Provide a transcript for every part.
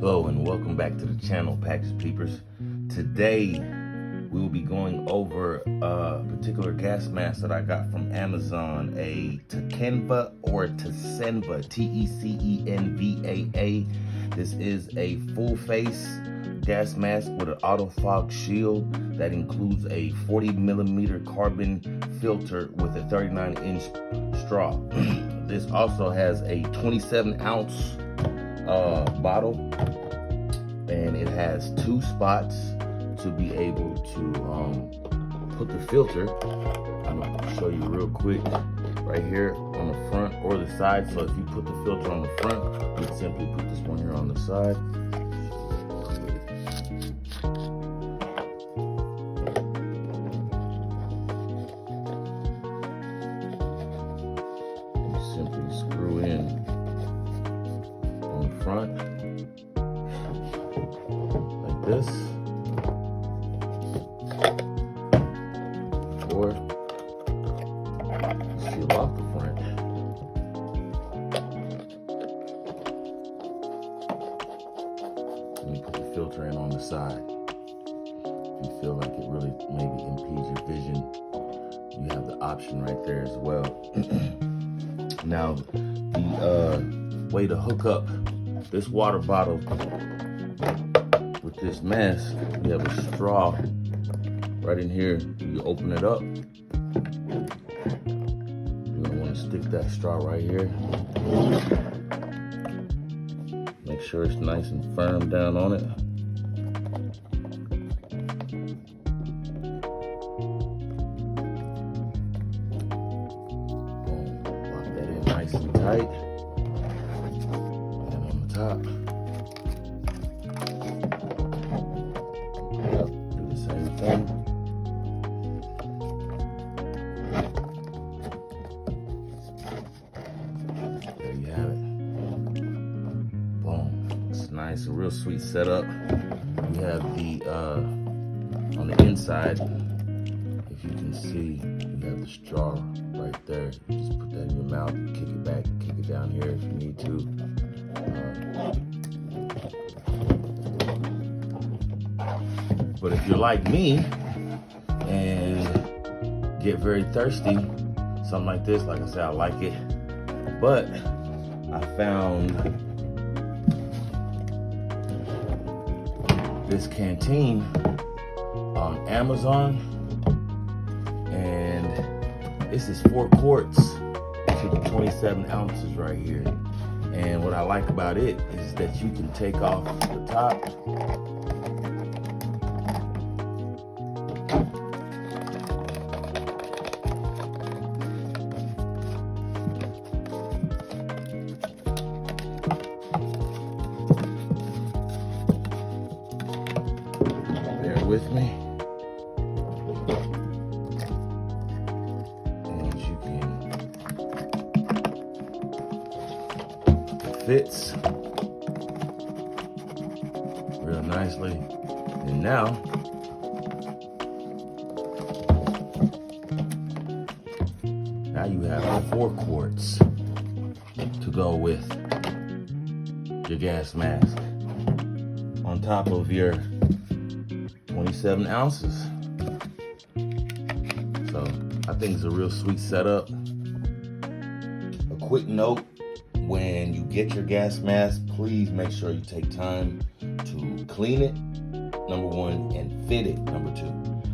Hello and welcome back to the channel, Package Peepers. Today we will be going over a particular gas mask that I got from Amazon, a Tecenva or Tecenva, T-E-C-E-N-V-A-A. This is a full face gas mask with an auto fog shield that includes a 40mm carbon filter with a 39-inch straw. This also has a 27-ounce bottle, and it has two spots to be able to put the filter. I'm gonna show you real quick right here on the front or the side. So if you put the filter on the front, you simply put this one here on the side. You simply screw in on the front like this, or seal off the front. And you put the filter in on the side. If you feel like it really maybe impedes your vision, you have the option right there as well. Now, the way to hook up this water bottle with this mask, you have a straw right in here. You open it up. You're gonna want to stick that straw right here. Make sure it's nice and firm down on it. Boom. Lock that in nice and tight. And on the top. Yep, do the same thing. There you have it. Boom. It's nice, a real sweet setup. You have the on the inside, if you can see, you have the straw right there. You just put that in your mouth, kick it back, kick it down here if you need to. But if you're like me and get very thirsty, something like this, like I said, I like it. But I found this canteen on Amazon, and this is 4 quarts to the 27 ounces right here. And what I like about it is that you can take off the top. With me, and you can, it fits real nicely. And now you have 4 quarts to go with your gas mask on top of your 27 ounces. So I think it's a real sweet setup. A quick note, when you get your gas mask, please make sure you take time to clean it, number 1, and fit it, number 2.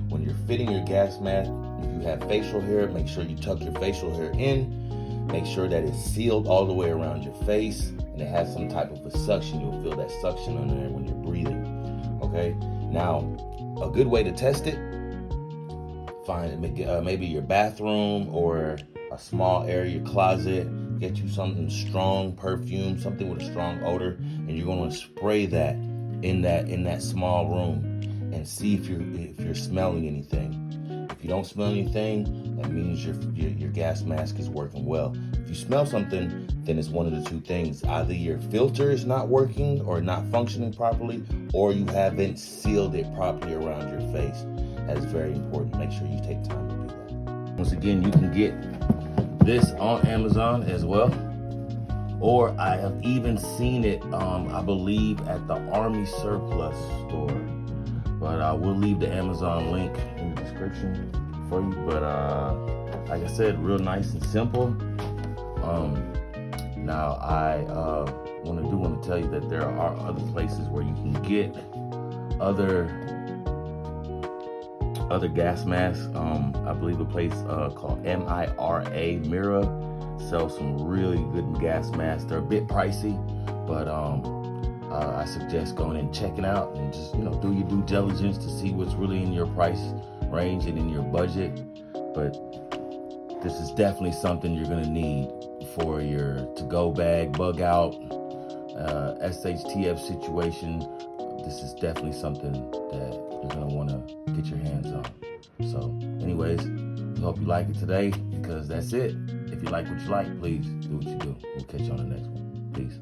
When you're fitting your gas mask, if you have facial hair, make sure you tuck your facial hair in. Make sure that it's sealed all the way around your face, and it has some type of a suction. You'll feel that suction under there when you're breathing. Okay? Now, a good way to test it, find maybe your bathroom or a small area, your closet. Get you something strong, perfume, something with a strong odor, and you're going to spray that in that small room and see if you're smelling anything. If you don't smell anything, that means your gas mask is working well. If you smell something, then it's one of the 2 things. Either your filter is not working or not functioning properly, or you haven't sealed it properly around your face. That is very important. Make sure you take time to do that. Once again, you can get this on Amazon as well. Or I have even seen it, I believe, at the Army Surplus store. But we'll leave the Amazon link in the description for you. But like I said, real nice and simple. Now I want to tell you that there are other places where you can get other gas masks. I believe a place called Mira sells some really good gas masks. They're a bit pricey, but I suggest going and checking out and just do your due diligence to see what's really in your price range and in your budget. But this is definitely something you're gonna need for your to-go bag, bug out, SHTF situation. This is definitely something that you're gonna wanna get your hands on. So anyways, we hope you like it today, because that's it. If you like what you like, please do what you do. We'll catch you on the next one. Peace.